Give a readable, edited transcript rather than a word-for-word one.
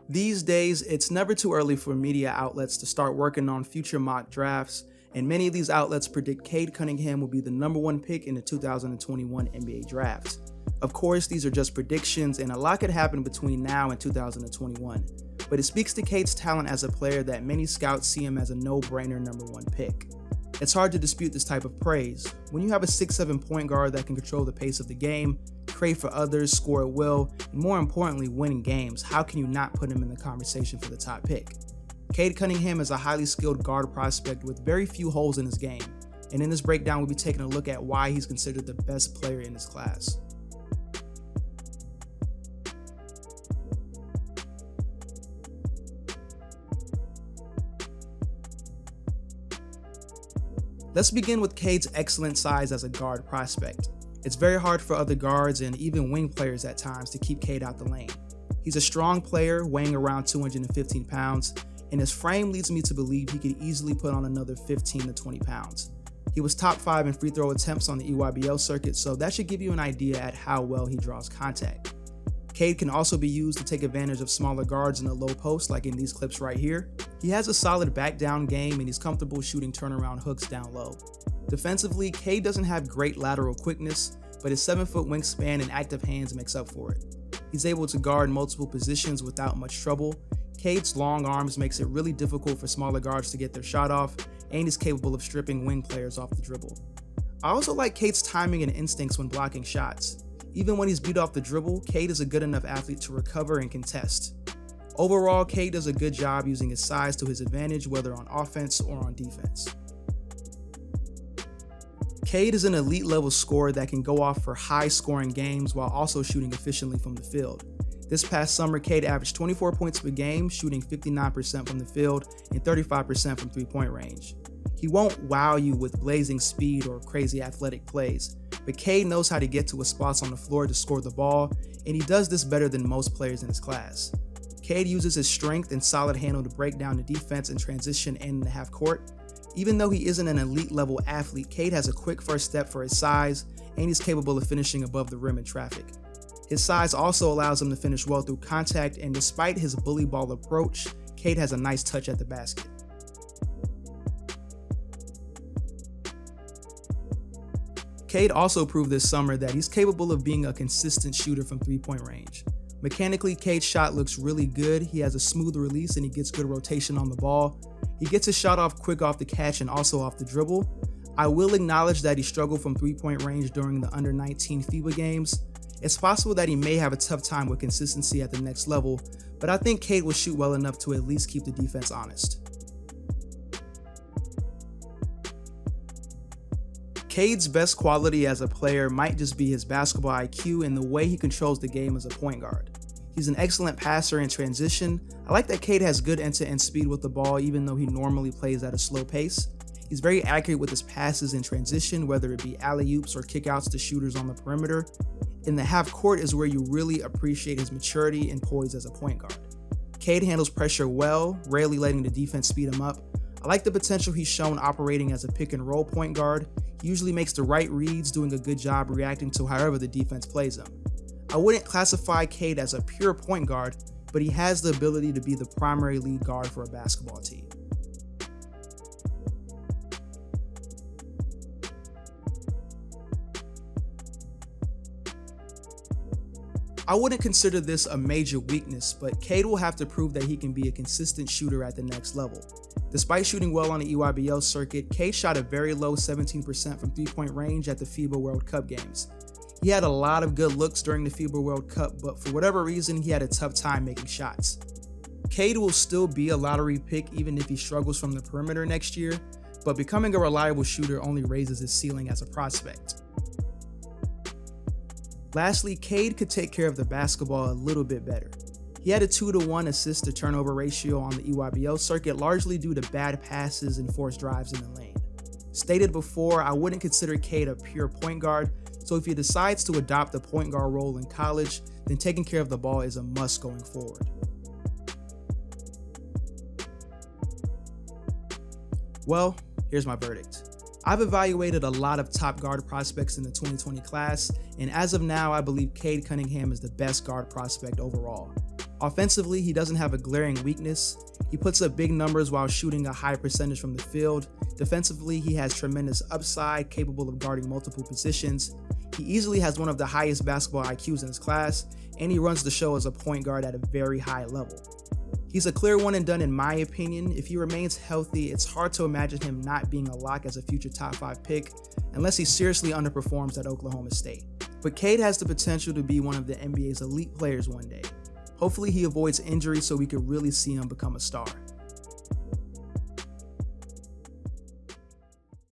These days, it's never too early for media outlets to start working on future mock drafts, and many of these outlets predict Cade Cunningham will be the #1 pick in the 2021 NBA draft. Of course, these are just predictions, and a lot could happen between now and 2021, but it speaks to Cade's talent as a player that many scouts see him as a no-brainer #1 pick. It's hard to dispute this type of praise. When you have a 6'7" point guard that can control the pace of the game, create for others, score at will, and more importantly, win games, how can you not put him in the conversation for the top pick? Cade Cunningham is a highly skilled guard prospect with very few holes in his game, and in this breakdown, we'll be taking a look at why he's considered the best player in his class. Let's begin with Cade's excellent size as a guard prospect. It's very hard for other guards and even wing players at times to keep Cade out the lane. He's a strong player, weighing around 215 pounds, and his frame leads me to believe he could easily put on another 15 to 20 pounds. He was top 5 in free throw attempts on the EYBL circuit, so that should give you an idea at how well he draws contact. Cade can also be used to take advantage of smaller guards in the low post, like in these clips right here. He has a solid back down game and he's comfortable shooting turnaround hooks down low. Defensively, Cade doesn't have great lateral quickness, but his 7-foot wingspan and active hands makes up for it. He's able to guard multiple positions without much trouble. Cade's long arms makes it really difficult for smaller guards to get their shot off, and he's capable of stripping wing players off the dribble. I also like Cade's timing and instincts when blocking shots. Even when he's beat off the dribble, Cade is a good enough athlete to recover and contest. Overall, Cade does a good job using his size to his advantage, whether on offense or on defense. Cade is an elite level scorer that can go off for high scoring games while also shooting efficiently from the field. This past summer, Cade averaged 24 points per game, shooting 59% from the field and 35% from three-point range. He won't wow you with blazing speed or crazy athletic plays, but Cade knows how to get to his spots on the floor to score the ball, and he does this better than most players in his class. Cade uses his strength and solid handle to break down the defense in transition and in the half court. Even though he isn't an elite level athlete, Cade has a quick first step for his size, and he's capable of finishing above the rim in traffic. His size also allows him to finish well through contact, and despite his bully ball approach, Cade has a nice touch at the basket. Cade also proved this summer that he's capable of being a consistent shooter from three-point range. Mechanically, Cade's shot looks really good. He has a smooth release and he gets good rotation on the ball. He gets his shot off quick off the catch and also off the dribble. I will acknowledge that he struggled from three-point range during the under-19 FIBA games. It's possible that he may have a tough time with consistency at the next level, but I think Cade will shoot well enough to at least keep the defense honest. Cade's best quality as a player might just be his basketball IQ and the way he controls the game as a point guard. He's an excellent passer in transition. I like that Cade has good end-to-end speed with the ball even though he normally plays at a slow pace. He's very accurate with his passes in transition, whether it be alley-oops or kickouts to shooters on the perimeter. In the half court is where you really appreciate his maturity and poise as a point guard. Cade handles pressure well, rarely letting the defense speed him up. I like the potential he's shown operating as a pick and roll point guard. He usually makes the right reads, doing a good job reacting to however the defense plays him. I wouldn't classify Cade as a pure point guard, but he has the ability to be the primary lead guard for a basketball team. I wouldn't consider this a major weakness, but Cade will have to prove that he can be a consistent shooter at the next level. Despite shooting well on the EYBL circuit, Cade shot a very low 17% from three-point range at the FIBA World Cup games. He had a lot of good looks during the FIBA World Cup, but for whatever reason, he had a tough time making shots. Cade will still be a lottery pick even if he struggles from the perimeter next year, but becoming a reliable shooter only raises his ceiling as a prospect. Lastly, Cade could take care of the basketball a little bit better. He had a 2-to-1 assist to turnover ratio on the EYBL circuit, largely due to bad passes and forced drives in the lane. Stated before, I wouldn't consider Cade a pure point guard, so if he decides to adopt a point guard role in college, then taking care of the ball is a must going forward. Well, here's my verdict. I've evaluated a lot of top guard prospects in the 2020 class, and as of now, I believe Cade Cunningham is the best guard prospect overall. Offensively, he doesn't have a glaring weakness. He puts up big numbers while shooting a high percentage from the field. Defensively, he has tremendous upside, capable of guarding multiple positions. He easily has one of the highest basketball IQs in his class, and he runs the show as a point guard at a very high level. He's a clear one and done in my opinion. If he remains healthy, it's hard to imagine him not being a lock as a future top 5 pick, unless he seriously underperforms at Oklahoma State. But Cade has the potential to be one of the NBA's elite players one day. Hopefully he avoids injury so we could really see him become a star.